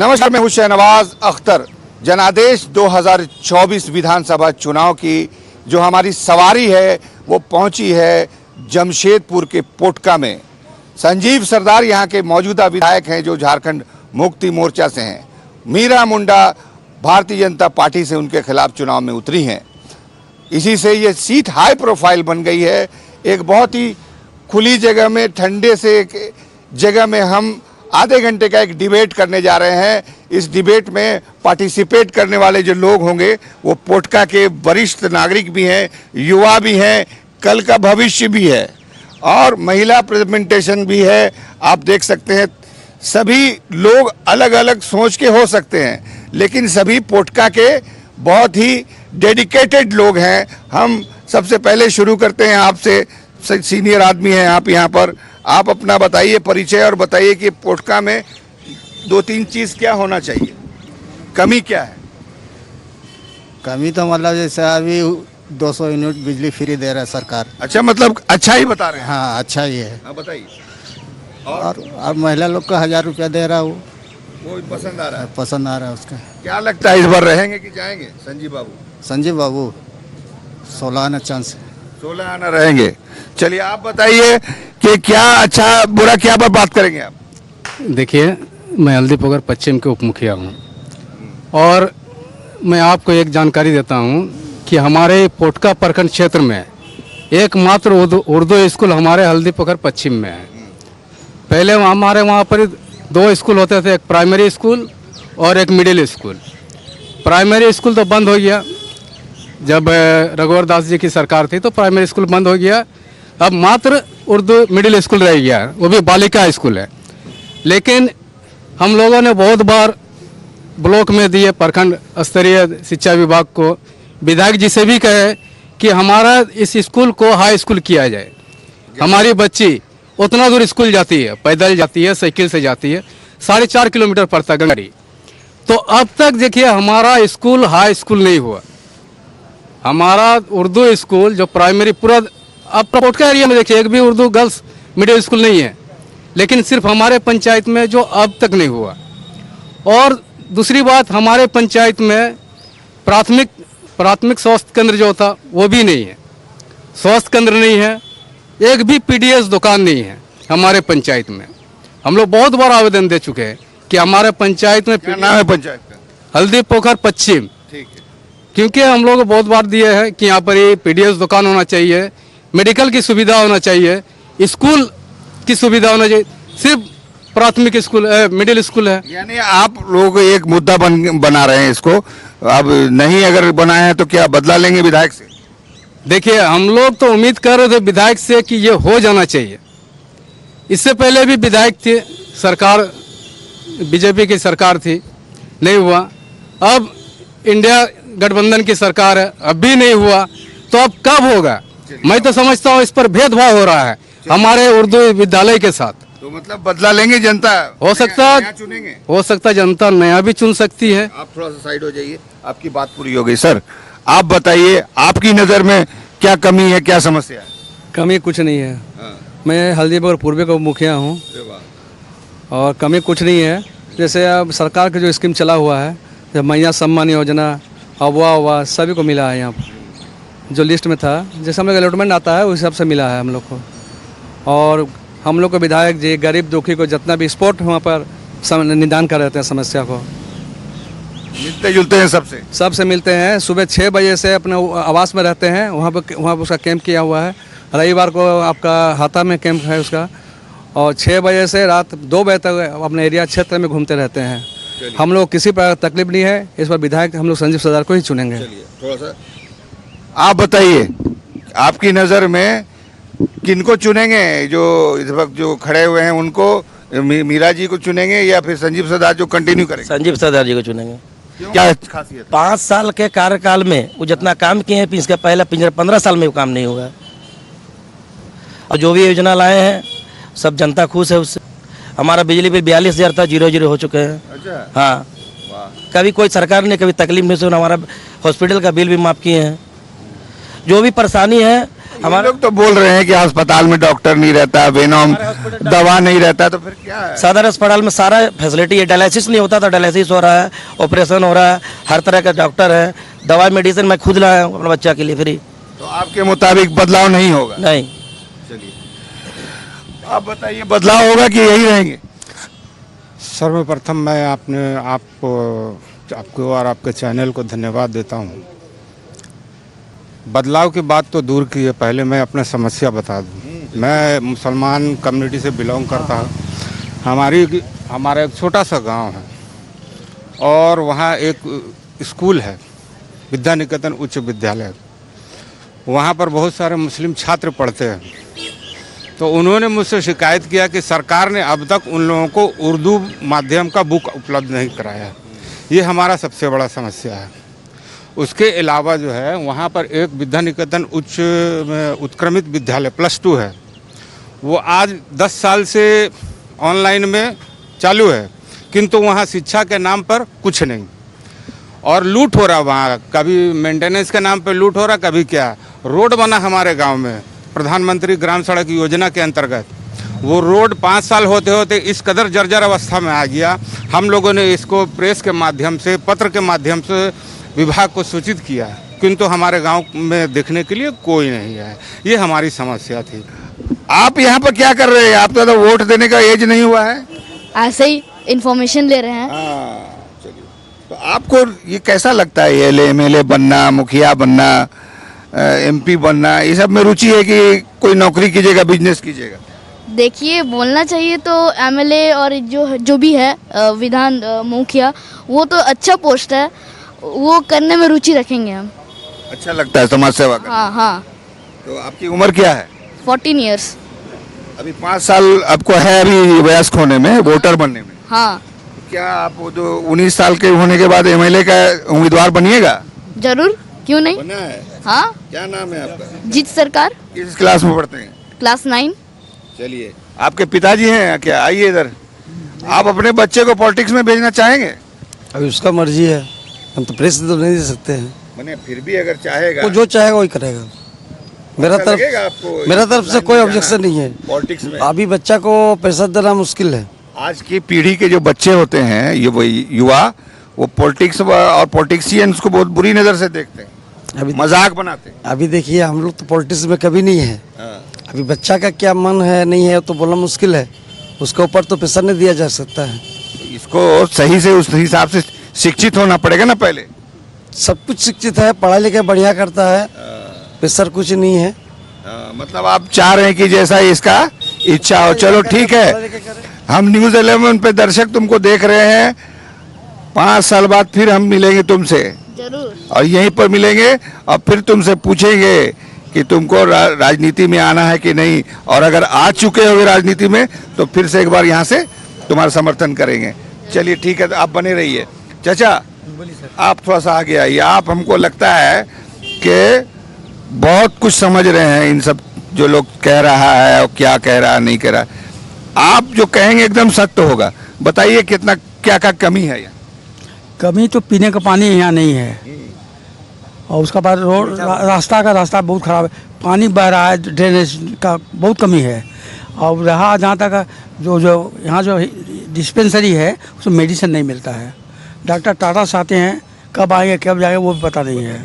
नमस्कार, मैं हूं शहनवाज अख्तर। जनादेश 2024 विधानसभा चुनाव की जो हमारी सवारी है वो पहुंची है जमशेदपुर के पोटका में। संजीव सरदार यहां के मौजूदा विधायक हैं जो झारखंड मुक्ति मोर्चा से हैं। मीरा मुंडा भारतीय जनता पार्टी से उनके खिलाफ चुनाव में उतरी हैं। इसी से ये सीट हाई प्रोफाइल बन गई है। एक बहुत ही खुली जगह में, ठंडे से एक जगह में हम आधे घंटे का एक डिबेट करने जा रहे हैं। इस डिबेट में पार्टिसिपेट करने वाले जो लोग होंगे वो पोटका के वरिष्ठ नागरिक भी हैं, युवा भी हैं, कल का भविष्य भी है और महिला रिप्रेजेंटेशन भी है। आप देख सकते हैं सभी लोग अलग अलग सोच के हो सकते हैं, लेकिन सभी पोटका के बहुत ही डेडिकेटेड लोग हैं। हम सबसे पहले शुरू करते हैं आपसे, सीनियर आदमी हैं आप यहाँ पर। आप अपना बताइए परिचय और बताइए कि पोटका में दो तीन चीज़ क्या होना चाहिए, कमी क्या है? कमी तो मतलब जैसे अभी 200 यूनिट बिजली फ्री दे रहा है सरकार। अच्छा, मतलब अच्छा ही बता रहे हैं। हाँ, अच्छा ही है। हाँ बताइए। और महिला लोग को 1000 रुपया दे रहा है, वो पसंद आ रहा है? पसंद आ रहा है उसका। क्या लगता है इस बार रहेंगे कि जाएंगे संजीव बाबू? संजीव बाबू 16 आना चांस है। 16 आना रहेंगे। चलिए आप बताइए कि क्या अच्छा बुरा क्या पर बात करेंगे आप? देखिए, मैं हल्दीपोखर पश्चिम के उप मुखिया हूँ और मैं आपको एक जानकारी देता हूँ कि हमारे पोटका प्रखंड क्षेत्र में एकमात्र उर्दू स्कूल हमारे हल्दीपोखर पश्चिम में है। पहले हमारे वहाँ पर 2 स्कूल होते थे, एक प्राइमरी स्कूल और एक मिडिल स्कूल। प्राइमरी स्कूल तो बंद हो गया जब रघुवर दास जी की सरकार थी, तो प्राइमरी स्कूल बंद हो गया। अब मात्र उर्दू मिडिल स्कूल रह गया, वो भी बालिका स्कूल है। लेकिन हम लोगों ने बहुत बार ब्लॉक में दिए, प्रखंड स्तरीय शिक्षा विभाग को, विधायक जी से भी कहे कि हमारा इस स्कूल को हाई स्कूल किया जाए। हमारी बच्ची उतना दूर स्कूल जाती है, पैदल जाती है, साइकिल से जाती है, 4.5 किलोमीटर पड़ता गंगारी। तो अब तक देखिए हमारा स्कूल हाई स्कूल नहीं हुआ। हमारा उर्दू स्कूल जो प्राइमरी पूरा, अब पोटका एरिया में देखिए एक भी उर्दू गर्ल्स मिडिल स्कूल नहीं है, लेकिन सिर्फ हमारे पंचायत में जो अब तक नहीं हुआ। और दूसरी बात, हमारे पंचायत में प्राथमिक स्वास्थ्य केंद्र जो था वो भी नहीं है, स्वास्थ्य केंद्र नहीं है, एक भी पीडीएस दुकान नहीं है हमारे पंचायत में। हम लोग बहुत बार आवेदन दे चुके हैं कि हमारे पंचायत में, क्या नाम है पंचायत का? हल्दीपोखर पश्चिम। ठीक है। क्योंकि हम लोग बहुत बार दिए हैं कि यहाँ पर ये पीडीएस दुकान होना चाहिए, मेडिकल की सुविधा होना चाहिए, स्कूल की सुविधा होना चाहिए। सिर्फ प्राथमिक स्कूल मिडिल स्कूल है। यानी आप लोग एक मुद्दा बना रहे हैं इसको, अब नहीं अगर बनाए हैं तो क्या बदला लेंगे विधायक से? देखिए, हम लोग तो उम्मीद कर रहे थे विधायक से कि ये हो जाना चाहिए। इससे पहले भी विधायक थे, सरकार बीजेपी की सरकार थी, नहीं हुआ। अब इंडिया गठबंधन की सरकार है, अब भी नहीं हुआ, तो अब कब होगा? मैं तो समझता हूँ इस पर भेदभाव हो रहा है हमारे उर्दू विद्यालय के साथ। तो मतलब बदला लेंगे जनता? हो सकता चुनेंगे? हो सकता जनता नया भी चुन सकती है। आप थोड़ा सा साइड हो जाइए, आपकी बात पूरी हो गई। सर आप बताइए, आपकी नज़र में क्या कमी है, क्या समस्या है? कमी कुछ नहीं है। मैं हल्दीपोखर पूर्वी का मुखिया हूँ और कमी कुछ नहीं है। जैसे अब सरकार का जो स्कीम चला हुआ है, जब मैया सम्मान योजना, अवा सभी को मिला है। यहाँ पर जो लिस्ट में था, जैसे हम लोग अलॉटमेंट आता है उस हिसाब से मिला है हम लोग को। और हम लोग को विधायक जी गरीब दुखी को जितना भी स्पॉट वहाँ पर निदान कर रहते हैं, समस्या को मिलते जुलते हैं सबसे मिलते हैं। सुबह 6 बजे से अपने आवास में रहते हैं, वहाँ पर उसका कैंप किया हुआ है। रविवार को आपका हाथा में कैंप है उसका, और 6 बजे से रात 2 बजे तक अपने एरिया क्षेत्र में घूमते रहते हैं। हम लोग किसी प्रकार तकलीफ नहीं है। इस बार विधायक हम लोग संजीव सरदार को ही चुनेंगे। थोड़ा सा आप बताइए, आपकी नज़र में किनको चुनेंगे? जो इस वक्त जो खड़े हुए हैं उनको, मीरा जी को चुनेंगे या फिर संजीव सरदार जो कंटिन्यू करेंगे? संजीव सरदार जी को चुनेंगे। क्या खासियत? 5 साल के कार्यकाल में वो जितना काम किए हैं, इसका पहला 15 साल में वो काम नहीं हुआ। और जो भी योजना लाए हैं सब जनता खुश है उससे। हमारा बिजली बिल 42,000 था, 0 हो चुके हैं। अच्छा। हाँ, कभी कोई सरकार ने कभी तकलीफ नहीं सुना। हमारा हॉस्पिटल का बिल भी माफ़ किए हैं। जो भी परेशानी है हमारे लोग तो बोल रहे हैं कि अस्पताल में डॉक्टर नहीं रहता, वेनोम दवा नहीं रहता, तो फिर क्या है? सदर अस्पताल में सारा फैसिलिटी है। डायलिसिस नहीं होता था, डायलिसिस हो रहा है, ऑपरेशन हो रहा है, हर तरह का डॉक्टर है, दवाई मेडिसिन मैं खुद लाया हूँ अपने बच्चा के लिए फ्री। तो आपके मुताबिक बदलाव नहीं होगा? नहीं, चलिए आप बताइए, बदलाव होगा कि यही रहेंगे? सर्वप्रथम मैं आपको और आपके चैनल को धन्यवाद देता हूँ। बदलाव की बात तो दूर की है, पहले मैं अपना समस्या बता दूँ। मैं मुसलमान कम्युनिटी से बिलोंग करता हूँ। हमारा एक छोटा सा गांव है और वहाँ एक स्कूल है, विद्या निकेतन उच्च विद्यालय। वहाँ पर बहुत सारे मुस्लिम छात्र पढ़ते हैं। तो उन्होंने मुझसे शिकायत किया कि सरकार ने अब तक उन लोगों को उर्दू माध्यम का बुक उपलब्ध नहीं कराया। ये हमारा सबसे बड़ा समस्या है। उसके अलावा जो है वहाँ पर एक विद्या निकेतन उच्च उत्क्रमित विद्यालय +2 है, वो आज 10 साल से ऑनलाइन में चालू है, किंतु वहाँ शिक्षा के नाम पर कुछ नहीं और लूट हो रहा। वहाँ कभी मेंटेनेंस के नाम पर लूट हो रहा, कभी क्या। रोड बना हमारे गांव में प्रधानमंत्री ग्राम सड़क योजना के अंतर्गत, वो रोड 5 साल होते होते इस कदर जर्जर अवस्था में आ गया। हम लोगों ने इसको प्रेस के माध्यम से, पत्र के माध्यम से विभाग को सूचित किया, किंतु हमारे गांव में देखने के लिए कोई नहीं है। ये हमारी समस्या थी। आप यहाँ पर क्या कर रहे हैं? आप तो वोट देने का एज नहीं हुआ है। ऐसे ही इंफॉर्मेशन ले रहे हैं। चलिए, तो आपको ये कैसा लगता है, ये MLA बनना, मुखिया बनना, MP बनना, ये सब में रुचि है कि कोई नौकरी कीजिएगा, बिजनेस कीजिएगा? देखिए, बोलना चाहिए तो MLA और जो भी है विधान मुखिया, वो तो अच्छा पोस्ट है, वो करने में रुचि रखेंगे हम। अच्छा लगता है समाज सेवा करना? हाँ हाँ। तो आपकी उम्र क्या है? 14 ईयर्स। अभी 5 साल आपको है अभी वयस्क होने में, वोटर बनने में। हाँ। क्या आप वो जो 19 साल के होने के बाद MLA का उम्मीदवार बनिएगा? जरूर, क्यों नहीं। बना है? हाँ। क्या नाम है आपका? जीत सरकार। किस क्लास में पढ़ते हैं? क्लास 9। चलिए, आपके पिताजी हैं क्या? आइए इधर। आप अपने बच्चे को पॉलिटिक्स में भेजना चाहेंगे? अभी उसका मर्जी है, हम तो प्रेस तो नहीं दे सकते हैं। मैंने फिर भी अगर चाहेगा, वो जो चाहेगा वही करेगा। मेरा तरफ से कोई ऑब्जेक्शन नहीं है पॉलिटिक्स में। अभी बच्चा को पैसा देना मुश्किल है। आज की पीढ़ी के जो बच्चे होते हैं, ये वो युवा, वो पॉलिटिक्स और पॉलिटिशियंस को बहुत बुरी नज़र से देखते हैं, अभी मजाक बनाते हैं। अभी देखिए, हम लोग तो पॉलिटिक्स में कभी नहीं है। अभी बच्चा का क्या मन है नहीं है तो बोलना मुश्किल है, उसके ऊपर तो प्रेशर नहीं दिया जा सकता है। इसको सही से उस हिसाब से शिक्षित होना पड़ेगा ना पहले। सब कुछ शिक्षित है, पढ़ाई लिखाई बढ़िया करता है, प्रेशर कुछ नहीं है। मतलब आप चाह रहे हैं कि जैसा इसका इच्छा हो। चलो ठीक है, हम न्यूज़ 11 पे दर्शक तुमको देख रहे हैं। 5 साल बाद फिर हम मिलेंगे तुमसे, जरूर, और यहीं पर मिलेंगे और फिर तुमसे पूछेंगे कि तुमको राजनीति में आना है कि नहीं, और अगर आ चुके होगे राजनीति में तो फिर से एक बार यहाँ से तुम्हारा समर्थन करेंगे। चलिए ठीक है, तो आप बने रहिए। चाचा, आप थोड़ा सा आगे आइए। आप, हमको लगता है कि बहुत कुछ समझ रहे हैं इन सब जो लोग कह रहा है और क्या कह रहा है, नहीं कह रहा। आप जो कहेंगे एकदम सत्य होगा। बताइए कितना क्या क्या कमी है यहाँ? कमी तो पीने का पानी यहाँ नहीं है, और उसका बाद रोड रास्ता बहुत ख़राब है, पानी बह रहा है, ड्रेनेज का बहुत कमी है। और रहा जहाँ तक जो यहाँ जो डिस्पेंसरी है उसमें मेडिसिन नहीं मिलता है। डॉक्टर टाटा से आते हैं, कब आएंगे कब जाएंगे वो भी पता नहीं है।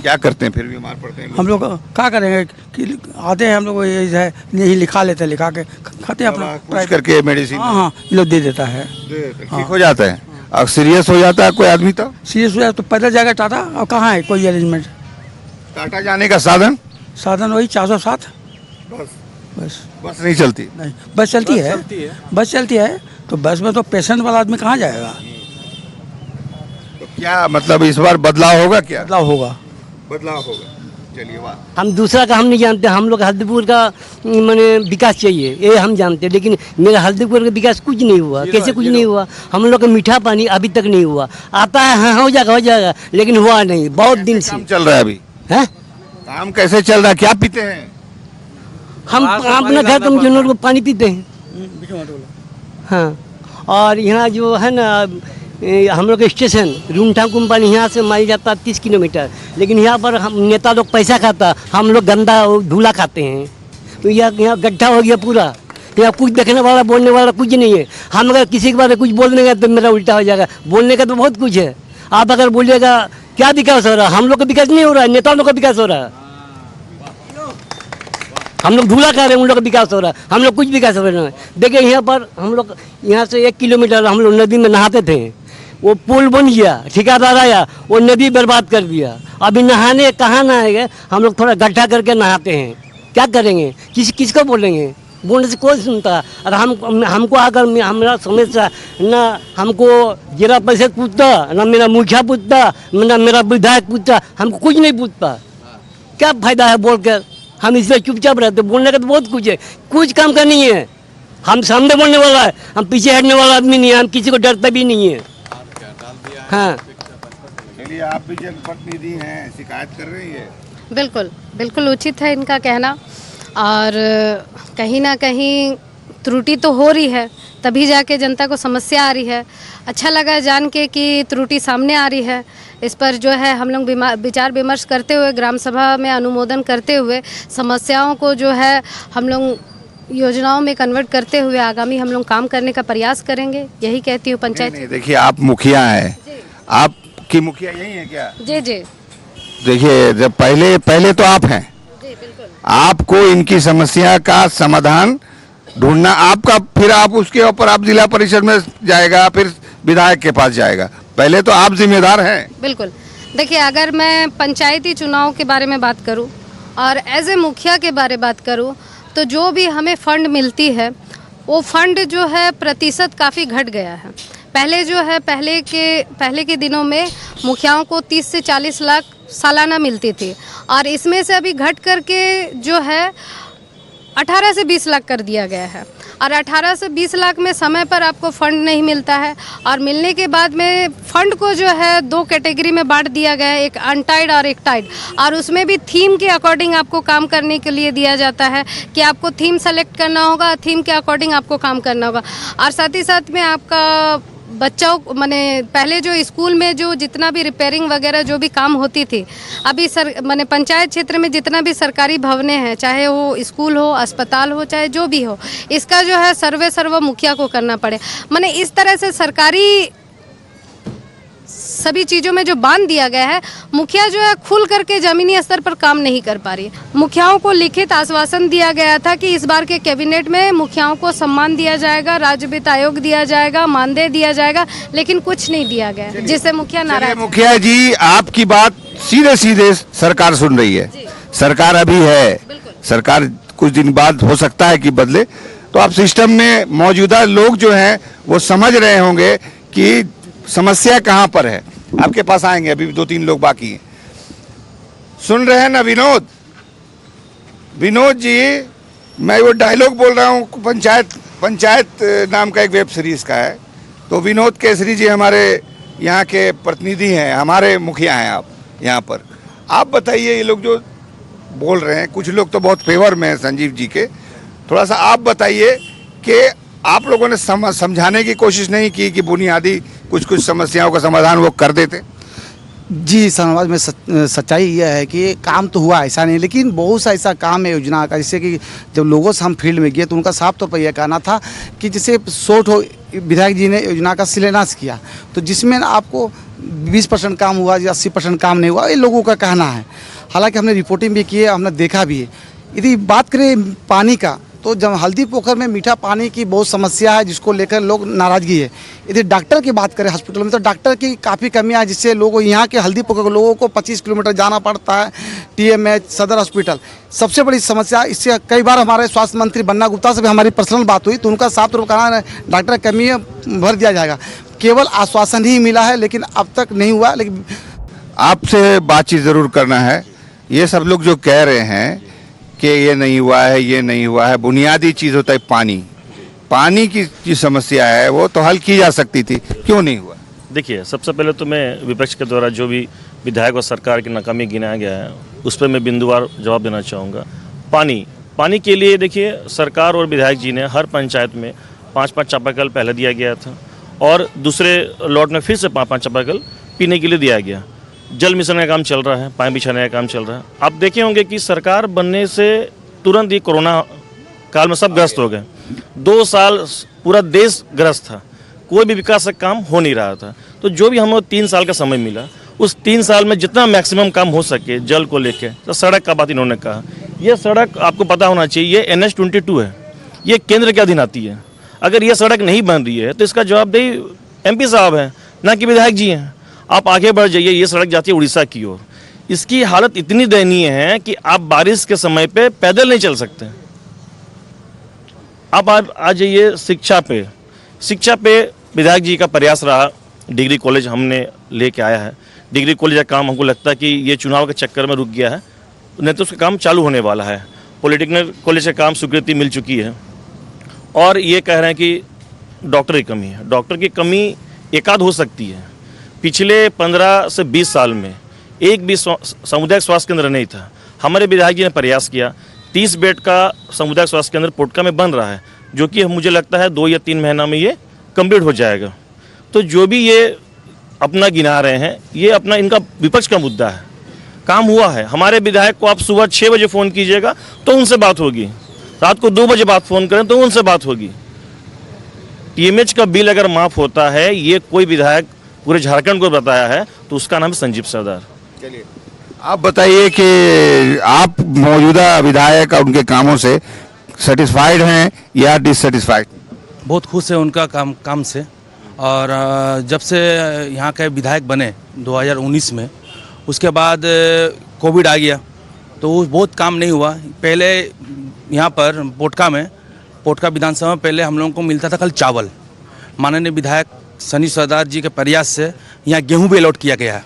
क्या करते हैं फिर बीमार पड़ते हैं? हम लोग क्या करेंगे कि आते हैं हम लोग, ये है नहीं लिखा लेते हैं, लिखा के खाते हैं अपना कुछ करके मेडिसिन। हाँ, ये लोग दे देता है, ठीक हो जाता है। और सीरियस हो जाता है कोई आदमी तो सीरियस हो जाए तो पैदल जाएगा टाटा, और कहाँ है कोई अरेंजमेंट? टाटा जाने का साधन वही 407 बस नहीं चलती। नहीं, बस चलती है तो बस में तो पेशेंट वाला आदमी कहाँ जाएगा? तो क्या मतलब इस बार बदलाव होगा? क्या बदलाव होगा? चलिए, वाह। हम दूसरा का हम नहीं जानते, हम लोग हल्दीपुर का माने विकास चाहिए ये हम जानते हैं, लेकिन मेरा हल्दीपुर का विकास कुछ नहीं हुआ। कैसे कुछ नहीं हुआ? हम लोग का मीठा पानी अभी तक नहीं हुआ। आता है, हाँ हो जाएगा, लेकिन हुआ नहीं बहुत दिन से। काम चल रहा है अभी? है काम कैसे चल रहा है? क्या पीते हैं? हम अपना घर कम जनों को पानी पीते हैं। हाँ, और यहाँ जो है ना हम लोग स्टेशन रूमठा कंपनी यहाँ से मारी जाता 30 किलोमीटर, लेकिन यहाँ पर हम नेता लोग पैसा खाता, हम लोग गंदा धूला खाते हैं। तो यहाँ गड्ढा हो गया पूरा, यहाँ कुछ देखने वाला बोलने वाला कुछ नहीं है। हम अगर किसी के बारे में कुछ बोलने का तो मेरा उल्टा हो जाएगा। बोलने का तो बहुत कुछ है, आप अगर बोलिएगा क्या विकास हो रहा है, हम लोग का विकास नहीं हो रहा है, नेता लोग का विकास हो रहा है। हम लोग धूला खा रहे हैं, उन लोग का विकास हो रहा है, हम लोग कुछ विकास हो रहा है। देखिए यहाँ पर हम लोग यहाँ से 1 किलोमीटर हम लोग नदी में नहाते थे, वो पुल बन गया, ठेकेदार आया, वो नदी बर्बाद कर दिया। अभी नहाने कहाँ नहाएंगे, हम लोग थोड़ा गड्ढा करके नहाते हैं। क्या करेंगे, किसको बोलेंगे, बोलने से कोई सुनता। और हमको अगर हमारा समस्या ना हमको जिला परिषद पूछता, ना मेरा मुखिया पूछता, ना मेरा विधायक पूछता, हमको कुछ नहीं पूछता। क्या फायदा है बोल कर, हम इसलिए चुपचाप रहते। बोलने का तो बहुत कुछ है, कुछ काम का नहीं है। हम सामने बोलने वाला है, हम पीछे हटने वाला आदमी नहीं है, हम किसी को डरता भी नहीं है। हाँ चलिए, आप भी जनप्रतिनिधि हैं, शिकायत कर रही है। बिल्कुल बिल्कुल उचित है इनका कहना, और कहीं ना कहीं त्रुटि तो हो रही है, तभी जाके जनता को समस्या आ रही है। अच्छा लगा जान के कि त्रुटि सामने आ रही है। इस पर जो है हम लोग विचार विमर्श करते हुए, ग्राम सभा में अनुमोदन करते हुए, समस्याओं को जो है हम लोग योजनाओं में कन्वर्ट करते हुए आगामी हम लोग काम करने का प्रयास करेंगे। यही कहती हूँ पंचायत। नहीं, देखिए आप मुखिया हैं, आपकी मुखिया यही है क्या? जी जी, देखिए जब पहले तो आप हैं, आपको इनकी समस्या का समाधान ढूंढना आपका, फिर आप उसके ऊपर आप जिला परिषद में जाएगा, फिर विधायक के पास जाएगा। पहले तो आप जिम्मेदार हैं। बिल्कुल। देखिए, अगर मैं पंचायती चुनाव के बारे में बात करूं और एज ए मुखिया के बारे में बात करूं, तो जो भी हमें फंड मिलती है, वो फंड जो है प्रतिशत काफ़ी घट गया है। पहले जो है पहले के दिनों में मुखियाओं को 30 से 40 लाख सालाना मिलती थी, और इसमें से अभी घट करके जो है 18 से 20 लाख कर दिया गया है। और 18 से 20 लाख में समय पर आपको फंड नहीं मिलता है, और मिलने के बाद में फंड को जो है 2 कैटेगरी में बांट दिया गया है, एक अनटाइड और एक टाइड। और उसमें भी थीम के अकॉर्डिंग आपको काम करने के लिए दिया जाता है कि आपको थीम सेलेक्ट करना होगा, थीम के अकॉर्डिंग आपको काम करना होगा। और साथ ही साथ में आपका बच्चों माने पहले जो स्कूल में जो जितना भी रिपेयरिंग वगैरह जो भी काम होती थी, अभी माने पंचायत क्षेत्र में जितना भी सरकारी भवनें हैं, चाहे वो स्कूल हो, अस्पताल हो, चाहे जो भी हो, इसका जो है सर्व मुखिया को करना पड़े। माने इस तरह से सरकारी सभी चीज़ों में जो बांध दिया गया है, मुखिया जो है खुल करके ज़मीनी स्तर पर काम नहीं कर पा रही है। मुखियाओं को लिखित आश्वासन दिया गया था कि इस बार के कैबिनेट में मुखियाओं को सम्मान दिया जाएगा, राज्य वित्त आयोग दिया जाएगा, मानदेय दिया जाएगा, लेकिन कुछ नहीं दिया गया, जिससे मुखिया नाराज। मुखिया जी, आपकी बात सीधे सरकार सुन रही है। सरकार अभी है, सरकार कुछ दिन बाद हो सकता है कि बदले, तो आप सिस्टम में मौजूदा लोग जो हैं वो समझ रहे होंगे कि समस्या कहाँ पर है। आपके पास आएंगे, अभी 2-3 लोग बाकी हैं। सुन रहे हैं ना विनोद जी, मैं वो डायलॉग बोल रहा हूँ, पंचायत नाम का एक वेब सीरीज का है। तो विनोद केसरी जी हमारे यहाँ के प्रतिनिधि हैं, हमारे मुखिया हैं आप यहाँ पर। आप बताइए, ये लोग जो बोल रहे हैं, कुछ लोग तो बहुत फेवर में हैं संजीव जी के, थोड़ा सा आप बताइए कि आप लोगों ने समझाने की कोशिश नहीं की कि बुनियादी कुछ समस्याओं का समाधान वो कर देते? जी, समाज में सच्चाई यह है कि काम तो हुआ ऐसा नहीं, लेकिन बहुत सा ऐसा काम है योजना का, जैसे कि जब लोगों से हम फील्ड में गए तो उनका साफ तौर पर यह कहना था कि जैसे 100 विधायक जी ने योजना का शिलान्यास किया, तो जिसमें आपको 20% काम हुआ या 80% काम नहीं हुआ, ये लोगों का कहना है। हालांकि हमने रिपोर्टिंग भी की है, हमने देखा भी है। यदि बात करें पानी का, तो जब हल्दी पोखर में मीठा पानी की बहुत समस्या है, जिसको लेकर लोग नाराज़गी है। यदि डॉक्टर की बात करें हॉस्पिटल में, तो डॉक्टर की काफ़ी कमियां है, जिससे लोगों यहाँ के हल्दी पोखर के लोगों को 25 किलोमीटर जाना पड़ता है TMH सदर हॉस्पिटल। सबसे बड़ी समस्या इससे, कई बार हमारे स्वास्थ्य मंत्री बन्ना गुप्ता से भी हमारी पर्सनल बात हुई, तो उनका साफ तौर पर कहना है डॉक्टर कमी भर दिया जाएगा। केवल आश्वासन ही मिला है, लेकिन अब तक नहीं हुआ। लेकिन आपसे बातचीत ज़रूर करना है। ये सब लोग जो कह रहे हैं कि ये नहीं हुआ है, ये नहीं हुआ है, बुनियादी चीज़ होता है पानी की जो समस्या है वो तो हल की जा सकती थी, क्यों नहीं हुआ? देखिए, सबसे पहले तो मैं विपक्ष के द्वारा जो भी विधायक और सरकार की नाकामी गिनाया गया है, उस पर मैं बिंदुवार जवाब देना चाहूँगा। पानी के लिए देखिए, सरकार और विधायक जी ने हर पंचायत में 5-5 चापाकल पहले दिया गया था, और दूसरे लॉट में फिर से 5 चापाकल पीने के लिए दिया गया। जल मिशन का काम चल रहा है, पाइप बिछाने का काम चल रहा है। आप देखे होंगे कि सरकार बनने से तुरंत ही कोरोना काल में सब ग्रस्त हो गए। 2 साल पूरा देश ग्रस्त था, कोई भी विकास का काम हो नहीं रहा था। तो जो भी हमें 3 साल का समय मिला, उस 3 साल में जितना मैक्सिमम काम हो सके जल को लेके, तो सड़क का बात इन्होंने कहा। ये सड़क आपको पता होना चाहिए, ये NH-22 है, ये केंद्र के अधीन आती है। अगर ये सड़क नहीं बन रही है तो इसका जवाबदेही MP साहब है, ना कि विधायक जी हैं। आप आगे बढ़ जाइए, ये सड़क जाती है उड़ीसा की ओर। इसकी हालत इतनी दयनीय है कि आप बारिश के समय पे पैदल नहीं चल सकते। आप आ जाइए शिक्षा पे विधायक जी का प्रयास रहा। डिग्री कॉलेज हमने लेके आया है। डिग्री कॉलेज का काम हमको लगता है कि ये चुनाव के चक्कर में रुक गया है, नहीं तो उसका काम चालू होने वाला है। पॉलिटेक्निक कॉलेज का काम स्वीकृति मिल चुकी है। और ये कह रहे हैं कि डॉक्टर की कमी है। डॉक्टर की कमी एकाध हो सकती है। पिछले 15 से 20 साल में एक भी सामुदायिक स्वास्थ्य केंद्र नहीं था। हमारे विधायक जी ने प्रयास किया, 30 बेड का सामुदायिक स्वास्थ्य केंद्र पोटका में बन रहा है, जो कि मुझे लगता है 2 या 3 महीना में ये कंप्लीट हो जाएगा। तो जो भी ये अपना गिना रहे हैं, ये अपना इनका विपक्ष का मुद्दा है। काम हुआ है। हमारे विधायक को आप सुबह 6 बजे फ़ोन कीजिएगा तो उनसे बात होगी, रात को 2 बजे बात फ़ोन करें तो उनसे बात होगी। TMH का बिल अगर माफ़ होता है, ये कोई विधायक पूरे झारखंड को बताया है, तो उसका नाम है संजीव सरदार। चलिए, आप बताइए कि आप मौजूदा विधायक और उनके कामों से सेटिस्फाइड हैं या डिससेटिस्फाइड? बहुत खुश है उनका काम से। और जब से यहाँ के विधायक बने 2019 में, उसके बाद कोविड आ गया तो बहुत काम नहीं हुआ। पहले यहाँ पर पोटका विधानसभा में पहले हम लोगों को मिलता था कल चावल। माननीय विधायक संजीव सरदार जी के प्रयास से यहाँ गेहूं भी अलॉट किया गया है।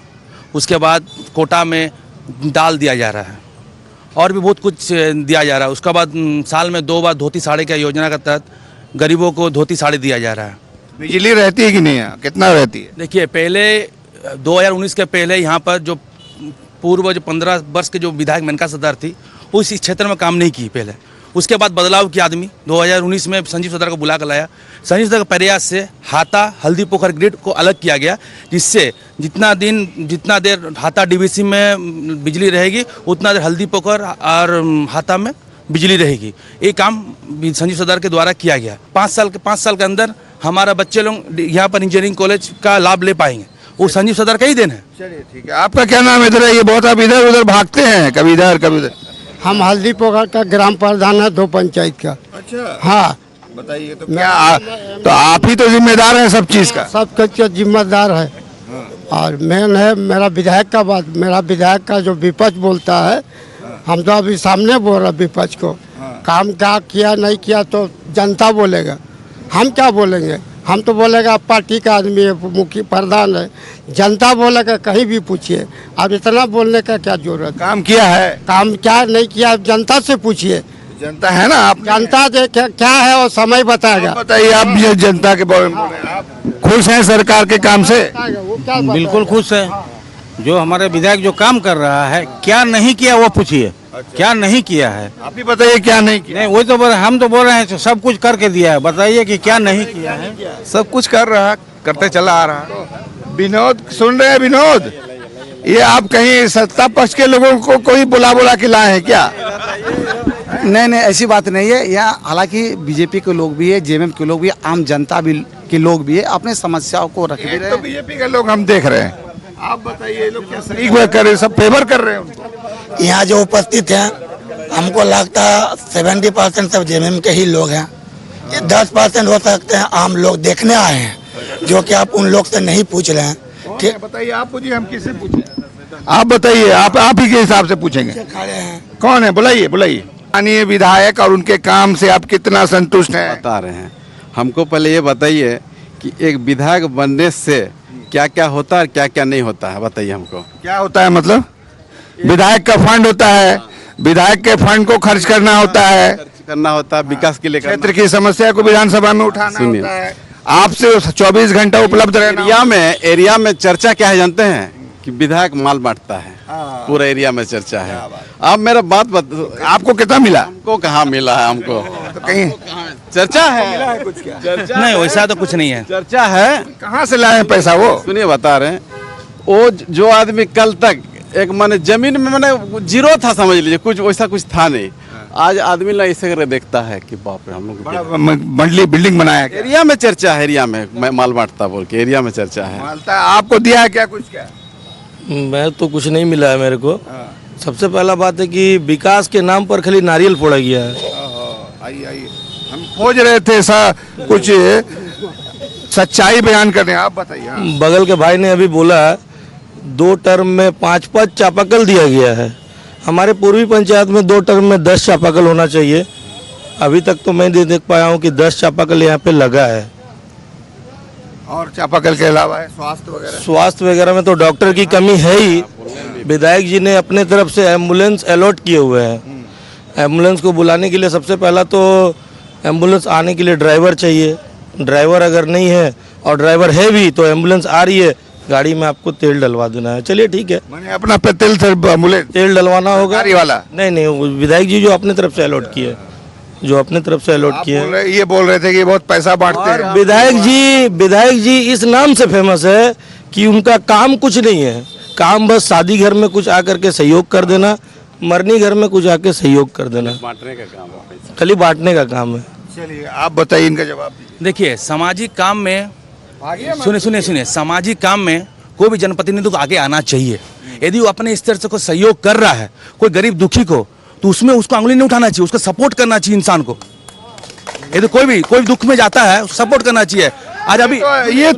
उसके बाद कोटा में दाल दिया जा रहा है और भी बहुत कुछ दिया जा रहा है। उसके बाद साल में 2 बार धोती साड़ी का योजना के तहत गरीबों को धोती साड़ी दिया जा रहा है। बिजली रहती है कि नहीं? कितना रहती है? देखिए, पहले 2019 के पहले यहाँ पर जो पूर्व जो 15 वर्ष के जो विधायक मेनका सरदार थी, उस क्षेत्र में काम नहीं की पहले। उसके बाद बदलाव किया आदमी 2019 में संजीव सरदार को बुला कर लाया। संजीव सरदार के प्रयास से हाता हल्दी पोखर ग्रिड को अलग किया गया, जिससे जितना देर हाता DVC में बिजली रहेगी, उतना देर हल्दी पोखर और हाता में बिजली रहेगी। ये काम संजीव सरदार के द्वारा किया गया। 5 साल के अंदर हमारा बच्चे लोग यहाँ पर इंजीनियरिंग कॉलेज का लाभ ले पाएंगे, वो संजीव सरदार का ही देन है। चलिए, ठीक है। आपका क्या नाम इधर है? ये बहुत आप इधर उधर भागते हैं, कभी इधर कभी उधर। हम हल्दी पोखर का ग्राम प्रधान है 2 पंचायत का। अच्छा, हाँ बताइए। तो क्या तो आप ही तो जिम्मेदार हैं सब चीज़ का? सब कुछ जिम्मेदार है। और मेन है मेरा विधायक का बात। मेरा विधायक का जो विपक्ष बोलता है, हम तो अभी सामने बोल रहे विपक्ष को। काम क्या किया नहीं किया तो जनता बोलेगा, हम क्या बोलेंगे? हम तो बोलेगा पार्टी का आदमी है, मुखिया प्रधान है। जनता बोलेगा कहीं भी पूछिए। अब इतना बोलने का क्या जरूरत? काम किया है? काम क्या नहीं किया जनता से पूछिए। जनता है ना, आप जनता देखे क्या है और समय बताएगा। बताइए, आप ये जनता के बारे में खुश हैं सरकार के काम से? बिल्कुल खुश है। जो हमारे विधायक जो काम कर रहा है, क्या नहीं किया वो पूछिए। क्या नहीं किया है आप ही बताइए, क्या नहीं किया? नहीं, वही तो हम तो बोल रहे हैं सब कुछ करके दिया है। बताइए कि क्या नहीं किया है। सब कुछ कर रहा, करते चला आ रहा। विनोद सुन रहे हैं? विनोद, ये आप कहीं सत्ता पक्ष के लोगों को कोई बुला के लाए हैं क्या? नहीं, ऐसी बात नहीं है। यहाँ हालांकि BJP के लोग भी है, JMM के लोग भी है, आम जनता भी के लोग भी है, अपने समस्याओं को रख भी रहे हैं। तो BJP के लोग हम देख रहे हैं। आप बताइए, लोग क्या सही कर रहे हैं? सब फेवर कर रहे हैं उनको। यहाँ जो उपस्थित हैं, हमको लगता है 70% सब JMM के ही लोग हैं। 10% हो सकते हैं आम लोग देखने आए हैं, जो कि आप उन लोग से नहीं पूछ रहे हैं। बताइए, आप पूछिए, हम किससे पूछें? आप बताइए, आप ही के हिसाब से पूछेंगे। खड़े हैं, कौन है? बुलाइए। माननीय विधायक और उनके काम से आप कितना संतुष्ट हैं? बता रहे हैं। हमको पहले ये बताइए कि एक विधायक बनने से क्या क्या होता है और क्या क्या नहीं होता है, बताइए हमको। क्या होता है मतलब? विधायक का फंड होता है, विधायक के फंड को खर्च करना होता है, विकास के लिए, क्षेत्र की समस्या को विधानसभा में उठाना होता है, आपसे 24 घंटा उपलब्ध रहना। एरिया में चर्चा क्या है जानते हैं? कि विधायक माल बांटता है। पूरा एरिया में चर्चा है। अब मेरा बात आपको कितना मिला? हमको कहाँ मिला है? हमको तो कहीं चर्चा है। मिला है कुछ क्या? चर्चा नहीं है। वैसा तो कुछ नहीं है। चर्चा है। कहाँ से लाए हैं पैसा वो? सुनिए बता रहे हैं, वो जो आदमी कल तक एक माने जमीन में माने जीरो था, समझ लीजिए, कुछ वैसा कुछ था नहीं। आज आदमी ना ऐसे करके देखता है कि बाप रे, हम लोग बड़ा मंडली बिल्डिंग बनाया क्या? एरिया में चर्चा है, एरिया में मैं माल बांटता बोल के एरिया में चर्चा है। मालता आपको दिया है क्या कुछ क्या? मैं तो कुछ नहीं मिला है मेरे को। सबसे पहला बात है कि विकास के नाम पर खाली नारियल फोड़ा गया है। आइए आइए, हम खोज रहे थे ऐसा कुछ सच्चाई बयान करने, आप बताइए। हाँ। बगल के भाई ने अभी बोला 2 टर्म में 5-5 चापाकल दिया गया है। हमारे पूर्वी पंचायत में 2 टर्म में 10 चापाकल होना चाहिए। अभी तक तो मैं देख पाया हूँ कि 10 चापाकल यहाँ पे लगा है। और चापाकल के अलावा है स्वास्थ्य वगैरह में तो डॉक्टर की कमी है ही। विधायक जी ने अपने तरफ से एम्बुलेंस अलॉट किए हुए हैं। एम्बुलेंस को बुलाने के लिए सबसे पहला तो एम्बुलेंस आने के लिए ड्राइवर चाहिए। ड्राइवर अगर नहीं है और ड्राइवर है भी तो एम्बुलेंस आ रही है, गाड़ी में आपको तेल डलवा देना है। चलिए ठीक है, मैंने अपना पे तेल डलवाना होगा। गाड़ी वाला नहीं, विधायक जी जो अपने तरफ से अलॉट किए, ये बोल रहे थे कि बहुत पैसा बांटते हैं। विधायक जी इस नाम से फेमस है कि उनका काम कुछ नहीं है। काम बस शादी घर में कुछ आकर के सहयोग कर देना, मरनी घर में कुछ आके सहयोग कर देना, बांटने का काम है, खाली बांटने का काम है। चलिए आप बताइए इनका जवाब। देखिए सामाजिक काम में सुनिए सामाजिक काम में कोई भी जनप्रतिनिधि को आगे आना चाहिए। यदि वो अपने स्तर से कोई सहयोग कर रहा है कोई गरीब दुखी को, तो उसमें उसको उंगली नहीं उठाना चाहिए, उसको सपोर्ट करना चाहिए इंसान को। यदि कोई दुख में जाता है उसको सपोर्ट करना चाहिए। आज अभी ये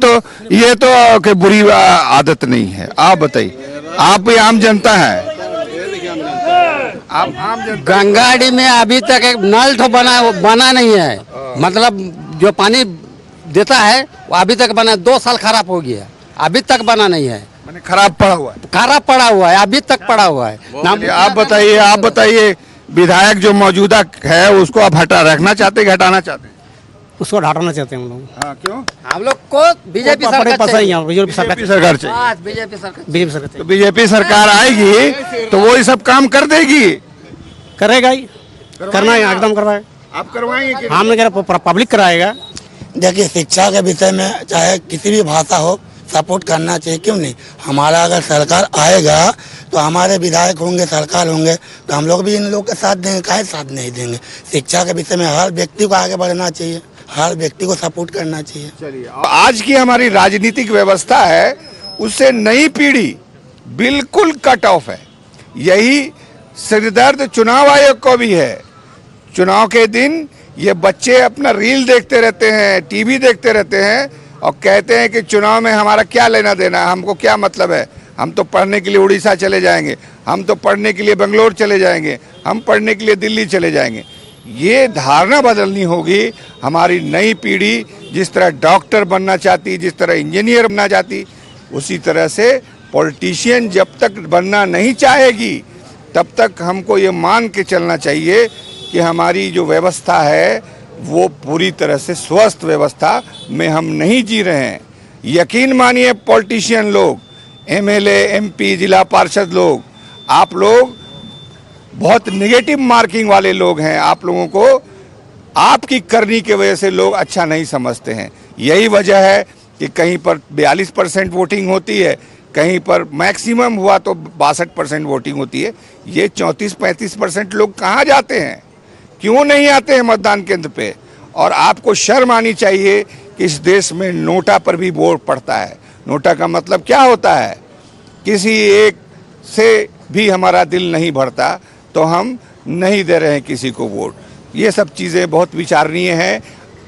तो कि बुरी आदत नहीं है। आप बताइए, आप भी आम जनता है, आप आम जनता। गंगाडी में अभी तक एक नल तो बना नहीं है। मतलब जो पानी देता है वो अभी तक बना, 2 साल खराब हो गया, अभी तक बना नहीं है। मैंने खराब पड़ा हुआ है, अभी तक पड़ा हुआ है। आप बताइए विधायक जो मौजूदा है उसको आप रखना चाहते हैं, हटाना चाहते हैं? उसको हटाना चाहते हैं हम लोग। हाँ, क्यों? हम लोग को बीजेपी सरकार चाहिए। बीजेपी सरकार चाहिए। बीजेपी सरकार आएगी तो वो ये सब काम कर देगी, करेगा ही, करना है एकदम करवाएगा। आप करवाएंगे? हमने कह पब्लिक कराएगा। देखिए शिक्षा के विषय में चाहे किसी भी भाषा हो सपोर्ट करना चाहिए, क्यों नहीं। हमारा अगर सरकार आएगा तो हमारे विधायक होंगे, सरकार होंगे, तो हम लोग भी इन लोग के साथ देंगे, काहे साथ नहीं देंगे। शिक्षा के विषय में हर व्यक्ति को आगे बढ़ना चाहिए, हर व्यक्ति को सपोर्ट करना चाहिए। चलिए, आज की हमारी राजनीतिक व्यवस्था है उससे नई पीढ़ी बिल्कुल कट ऑफ है। यही सिरदर्द चुनाव आयोग को भी है। चुनाव के दिन ये बच्चे अपना रील देखते रहते हैं, टीवी देखते रहते हैं और कहते हैं कि चुनाव में हमारा क्या लेना देना, हमको क्या मतलब है, हम तो पढ़ने के लिए उड़ीसा चले जाएंगे, हम तो पढ़ने के लिए बेंगलोर चले जाएंगे, हम पढ़ने के लिए दिल्ली चले जाएंगे। ये धारणा बदलनी होगी। हमारी नई पीढ़ी जिस तरह डॉक्टर बनना चाहती, जिस तरह इंजीनियर बनना चाहती, उसी तरह से पॉलिटिशियन जब तक बनना नहीं चाहेगी तब तक हमको ये मान के चलना चाहिए कि हमारी जो व्यवस्था है वो पूरी तरह से स्वस्थ व्यवस्था में हम नहीं जी रहे हैं। यकीन मानिए पॉलिटिशियन लोग, एमएलए, एमपी, जिला पार्षद लोग, आप लोग बहुत नेगेटिव मार्किंग वाले लोग हैं। आप लोगों को आपकी करनी की वजह से लोग अच्छा नहीं समझते हैं। यही वजह है कि कहीं पर 42% वोटिंग होती है, कहीं पर मैक्सिमम हुआ तो 62% वोटिंग होती है। ये 34-35% लोग कहाँ जाते हैं, क्यों नहीं आते हैं मतदान केंद्र पे? और आपको शर्म आनी चाहिए कि इस देश में नोटा पर भी वोट पड़ता है। नोटा का मतलब क्या होता है? किसी एक से भी हमारा दिल नहीं भरता तो हम नहीं दे रहे हैं किसी को वोट। ये सब चीज़ें बहुत विचारणीय हैं।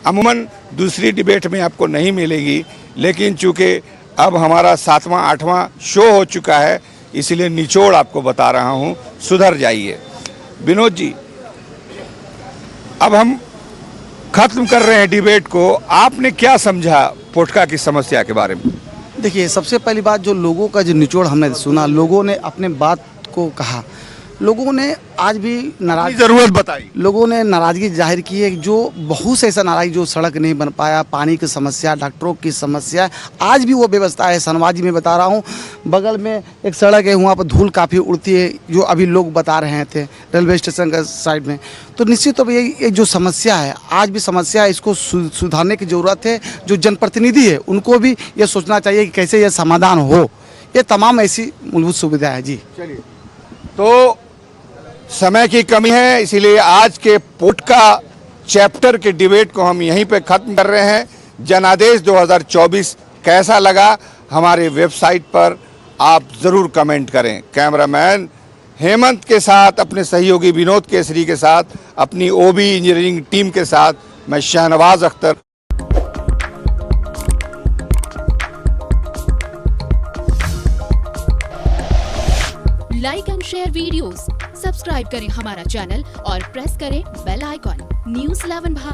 अमूमन दूसरी डिबेट में आपको नहीं मिलेगी, लेकिन चूँकि अब हमारा 7वां 8वां शो हो चुका है इसलिए निचोड़ आपको बता रहा हूँ, सुधर जाइए। विनोद जी, अब हम खत्म कर रहे हैं डिबेट को। आपने क्या समझा पोटका की समस्या के बारे में? देखिए, सबसे पहली बात जो लोगों का जो निचोड़ हमने सुना, लोगों ने अपने बात को कहा। लोगों ने आज भी नाराज जरूरत बताई, लोगों ने नाराजगी जाहिर की है। जो बहुत से ऐसा नाराज जो सड़क नहीं बन पाया, पानी की समस्या, डॉक्टरों की समस्या, आज भी वो व्यवस्था है। सनवाजी में बता रहा हूँ, बगल में एक सड़क है, वहाँ पर धूल काफ़ी उड़ती है, जो अभी लोग बता रहे थे रेलवे स्टेशन का साइड में। तो निश्चित तौर पर ये जो समस्या है, आज भी समस्या है, इसको सुधारने की ज़रूरत है। जो जनप्रतिनिधि है उनको भी ये सोचना चाहिए कि कैसे ये समाधान हो। ये तमाम ऐसी मूलभूत सुविधा है जी। चलिए, तो समय की कमी है, इसीलिए आज के पोटका चैप्टर के डिबेट को हम यहीं पे खत्म कर रहे हैं। जनादेश 2024 कैसा लगा, हमारे वेबसाइट पर आप जरूर कमेंट करें। कैमरामैन हेमंत के साथ, अपने सहयोगी विनोद केसरी के साथ, अपनी ओबी इंजीनियरिंग टीम के साथ, मैं Shahnawaz Akhtar. Like and share videos, subscribe करें हमारा चैनल और प्रेस करें बेल आइकॉन। न्यूज़ 11 भारत।